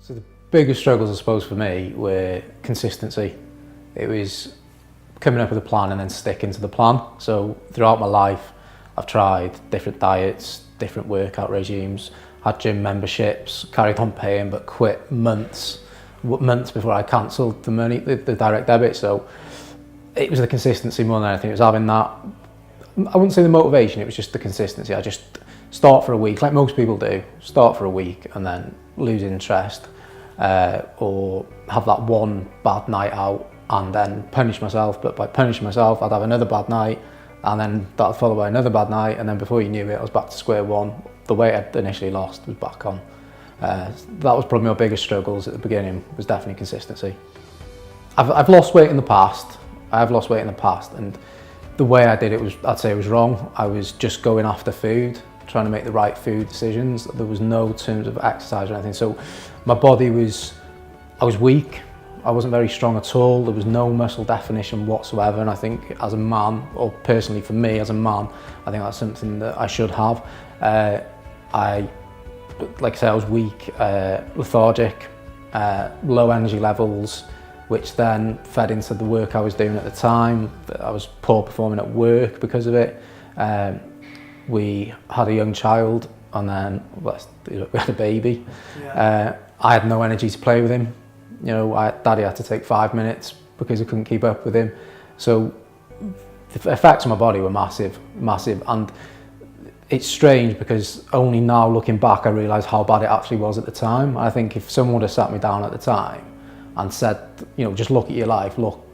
So the biggest struggles, I suppose, for me were consistency. It was coming up with a plan and then sticking to the plan. So throughout my life, I've tried different diets, different workout regimes, had gym memberships, carried on paying, but quit months before I cancelled the money, the direct debit. So it was the consistency more than anything. It was having that, I wouldn't say the motivation, it was just the consistency. I just start for a week, like most people do, start for a week and then lose interest, or have that one bad night out and then punish myself. But by punishing myself, I'd have another bad night and then that'd follow by another bad night, and then before you knew it, I was back to square one. The weight I'd initially lost was back on. That was probably my biggest struggles at the beginning, was definitely consistency. I've lost weight in the past. I have lost weight in the past, and the way I did it was, I'd say it was wrong. I was just going after food, trying to make the right food decisions. There was no terms of exercise or anything. So my body was, I was weak. I wasn't very strong at all. There was no muscle definition whatsoever. And I think as a man, or personally for me as a man, I think that's something that I should have. Like I said, I was weak, lethargic, low energy levels, which then fed into the work I was doing at the time. I was poor performing at work because of it. We had a young child, and then we had a baby. Yeah. I had no energy to play with him. You know, Daddy had to take 5 minutes because I couldn't keep up with him. So the effects on my body were massive, massive. And it's strange because only now looking back, I realise how bad it actually was at the time. I think if someone would have sat me down at the time and said, you know, just look at your life, look,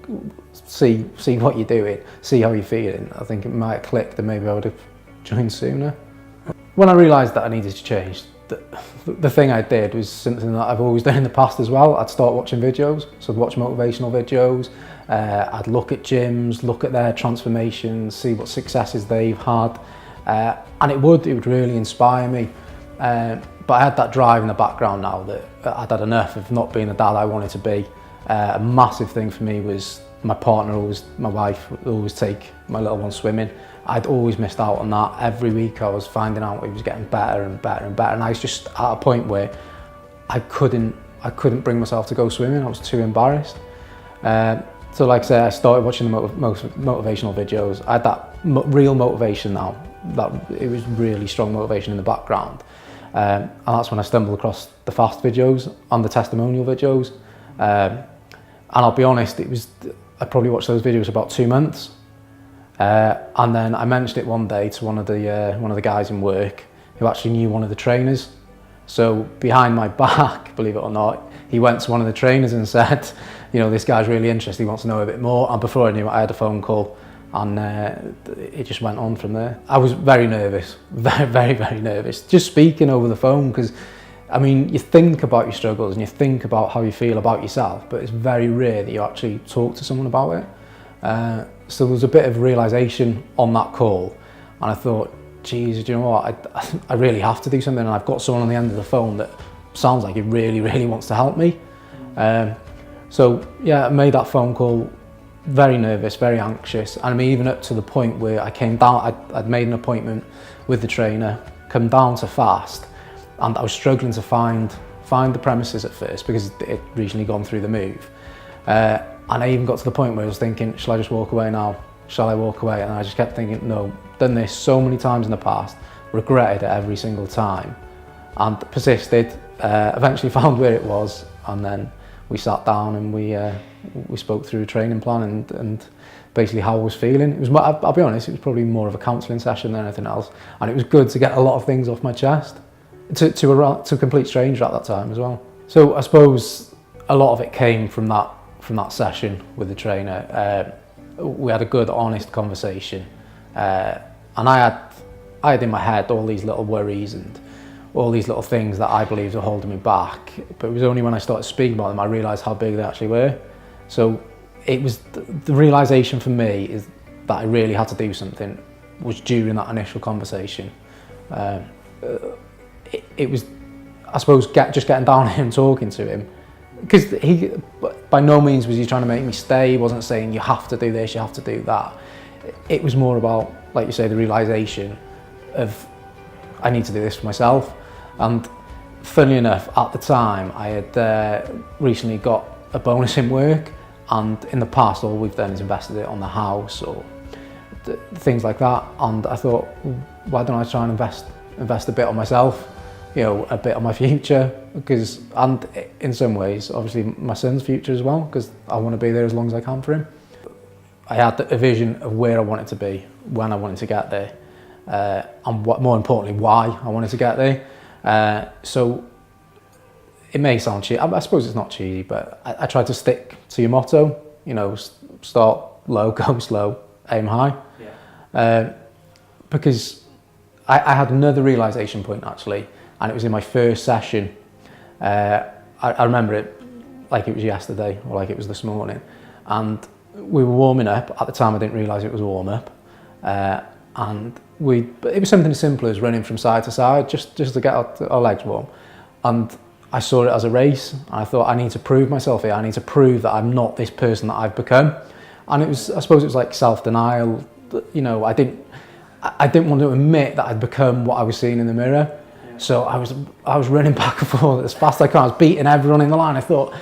see what you're doing, see how you're feeling, I think it might have clicked and maybe I would have joined sooner. When I realised that I needed to change, the thing I did was something that I've always done in the past as well. I'd start watching videos, so I'd watch motivational videos, I'd look at gyms, look at their transformations, see what successes they've had, and it would really inspire me. But I had that drive in the background now that I'd had enough of not being the dad I wanted to be. A massive thing for me was my wife would always take my little one swimming. I'd always missed out on that. Every week I was finding out he was getting better and better and better, and I was just at a point where I couldn't bring myself to go swimming. I was too embarrassed. So like I said, I started watching the motivational videos. I had that real motivation now. That it was really strong motivation in the background. And that's when I stumbled across the fast videos and the testimonial videos. And I'll be honest, I probably watched those videos for about 2 months. And then I mentioned it one day to one of the guys in work who actually knew one of the trainers. So behind my back, believe it or not, he went to one of the trainers and said, you know, this guy's really interested, he wants to know a bit more. And before I knew it, I had a phone call, and it just went on from there. I was very nervous, very, very nervous, just speaking over the phone, because I mean, you think about your struggles and you think about how you feel about yourself, but it's very rare that you actually talk to someone about it. So there was a bit of realisation on that call, and I thought, geez, do you know what, I really have to do something, and I've got someone on the end of the phone that sounds like he really, really wants to help me. So yeah, I made that phone call, very nervous, very anxious, and I mean, even up to the point where I came down, I'd made an appointment with the trainer, come down to fast, and I was struggling to find the premises at first because it had recently gone through the move. And I even got to the point where I was thinking, shall I just walk away now? Shall I walk away? And I just kept thinking, no, done this so many times in the past, regretted it every single time, and persisted, eventually found where it was, and then we sat down and we spoke through a training plan and basically how I was feeling. It was, I'll be honest, it was probably more of a counselling session than anything else, and it was good to get a lot of things off my chest to a complete stranger at that time as well. So I suppose a lot of it came from that session with the trainer. We had a good, honest conversation, and I had in my head all these little worries and all these little things that I believed were holding me back, but it was only when I started speaking about them I realised how big they actually were. So it was the realisation for me is that I really had to do something was during that initial conversation. It was, I suppose, just getting down here and talking to him, because he by no means was he trying to make me stay. He wasn't saying you have to do this, you have to do that. It was more about, like you say, the realisation of I need to do this for myself. And Funnily enough, at the time, I had recently got a bonus in work, and in the past, all we've done is invested it on the house or things like that. And I thought, why don't I try and invest a bit on myself, you know, a bit on my future, and in some ways, obviously, my son's future as well, because I want to be there as long as I can for him. I had a vision of where I wanted to be, when I wanted to get there, and more importantly, why I wanted to get there. So it may sound cheesy. I suppose it's not cheesy, but I try to stick to your motto. You know, start low, go slow, aim high. Yeah. Because I had another realisation point actually, and it was in my first session. I remember it like it was yesterday or like it was this morning, and we were warming up. At the time, I didn't realise it was a warm up, and it was something as simple as running from side to side, just to get our legs warm. And I saw it as a race. I thought, I need to prove myself here. I need to prove that I'm not this person that I've become. And I suppose it was like self-denial. You know, I didn't want to admit that I'd become what I was seeing in the mirror. Yeah. So I was running back and forth as fast as I can. I was beating everyone in the line. I thought,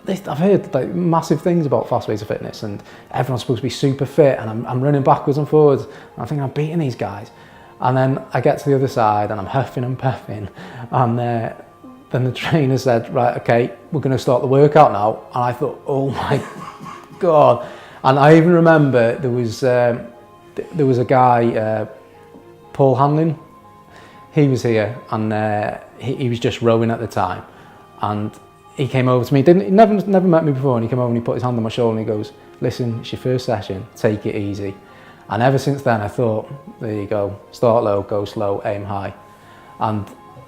I've heard like massive things about fast ways of fitness, and everyone's supposed to be super fit, and I'm running backwards and forwards, and I think I'm beating these guys. And then I get to the other side, and I'm huffing and puffing, and then the trainer said, right, okay, we're going to start the workout now. And I thought, oh my God. And I even remember there was a guy, Paul Hanlon. He was here, and he was just rowing at the time, and he came over to me. He never met me before, and he came over and he put his hand on my shoulder and he goes, listen, it's your first session, take it easy. And ever since then I thought, there you go, start low, go slow, aim high. And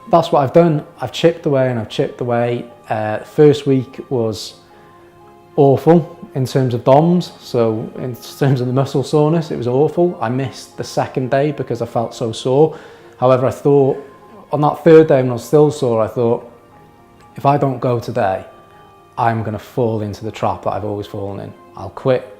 that's what I've done. I've chipped away and I've chipped away. First week was awful in terms of DOMs, so in terms of the muscle soreness, it was awful. I missed the second day because I felt so sore. However, I thought on that third day when I was still sore, I thought, if I don't go today, I'm going to fall into the trap that I've always fallen in. I'll quit,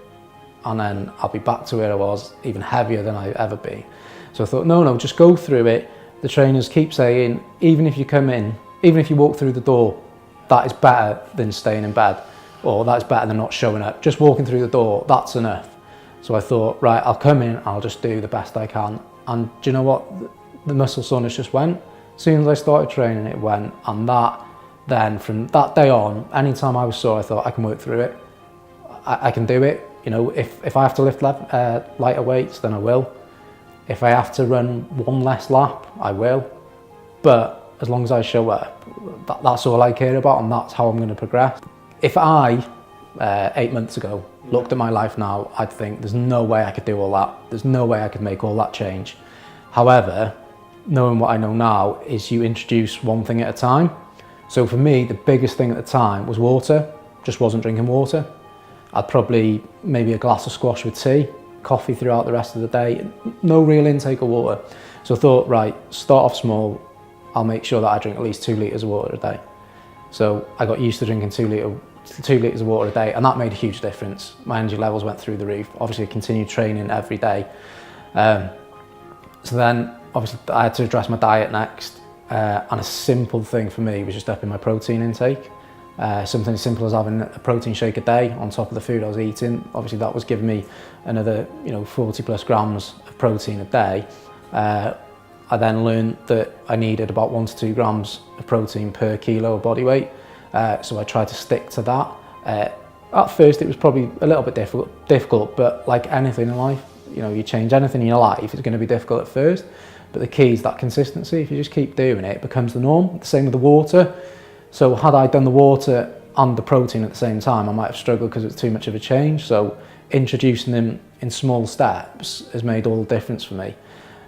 and then I'll be back to where I was, even heavier than I've ever been. So I thought, no, just go through it. The trainers keep saying, even if you come in, even if you walk through the door, that is better than staying in bed, or that's better than not showing up. Just walking through the door, that's enough. So I thought, right, I'll come in, I'll just do the best I can. And do you know what? The muscle soreness just went. As soon as I started training, it went, and then from that day on, anytime I was sore, I thought I can work through it. I can do it. You know, if I have to lift lighter weights, then I will. If I have to run one less lap, I will. But as long as I show up, that's all I care about, and that's how I'm going to progress. If I, 8 months ago, looked at my life now, I'd think there's no way I could do all that. There's no way I could make all that change. However, knowing what I know now is you introduce one thing at a time. So for me, the biggest thing at the time was water. Just wasn't drinking water. I'd probably maybe a glass of squash with tea, coffee throughout the rest of the day, no real intake of water. So I thought, right, start off small. I'll make sure that I drink at least 2 litres of water a day. So I got used to drinking 2 litres of water a day, and that made a huge difference. My energy levels went through the roof. Obviously, I continued training every day. So then, obviously, I had to address my diet next. And a simple thing for me was just upping my protein intake. Something as simple as having a protein shake a day on top of the food I was eating. Obviously that was giving me another 40 plus grams of protein a day. I then learned that I needed about 1 to 2 grams of protein per kilo of body weight. So I tried to stick to that. At first it was probably a little bit difficult, but like anything in life, you change anything in your life, it's going to be difficult at first. But the key is that consistency. If you just keep doing it, it becomes the norm. The same with the water. So had I done the water and the protein at the same time, I might have struggled because it's too much of a change. So introducing them in small steps has made all the difference for me.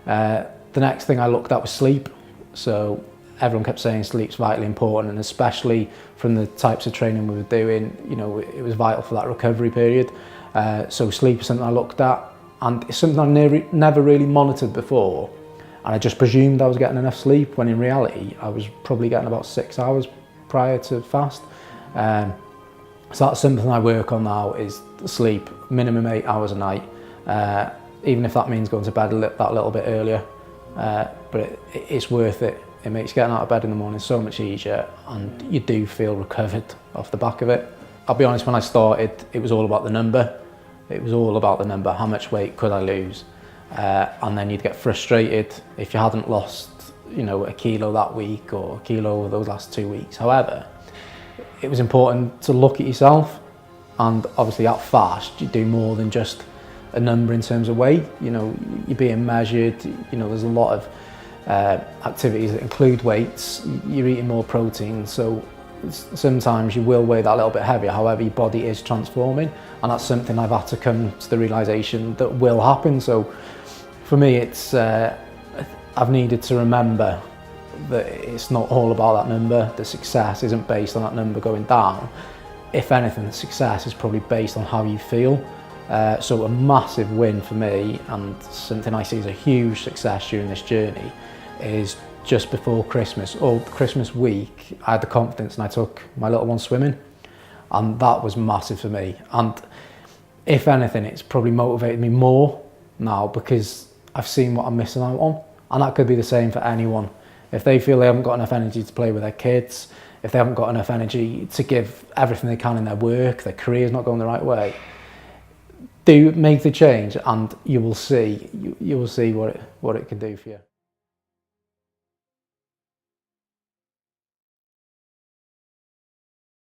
The next thing I looked at was sleep. So everyone kept saying sleep's vitally important, and especially from the types of training we were doing, it was vital for that recovery period. So sleep is something I looked at, and it's something I never really monitored before. And I just presumed I was getting enough sleep, when in reality I was probably getting about 6 hours prior to fast. So that's something I work on now, is sleep, minimum 8 hours a night, even if that means going to bed that little bit earlier. But it's worth it It makes getting out of bed in the morning so much easier, and you do feel recovered off the back of it. I'll be honest, when I started, it was all about the number. It was all about the number, how much weight could I lose? And then you'd get frustrated if you hadn't lost, you know, a kilo that week or a kilo over those last 2 weeks. However, it was important to look at yourself, and obviously at Fast, you do more than just a number in terms of weight. You know, you're being measured, you know, there's a lot of activities that include weights, you're eating more protein, so sometimes you will weigh that a little bit heavier. However, your body is transforming, and that's something I've had to come to the realisation that will happen. So for me, it's I've needed to remember that it's not all about that number. The success isn't based on that number going down. If anything, the success is probably based on how you feel. So a massive win for me, and something I see as a huge success during this journey, is just before Christmas, or Christmas week, I had the confidence and I took my little one swimming, and that was massive for me. And if anything, it's probably motivated me more now, because I've seen what I'm missing out on. And that could be the same for anyone. If they feel they haven't got enough energy to play with their kids, if they haven't got enough energy to give everything they can in their work, their career's not going the right way, do make the change, and you will see what it can do for you.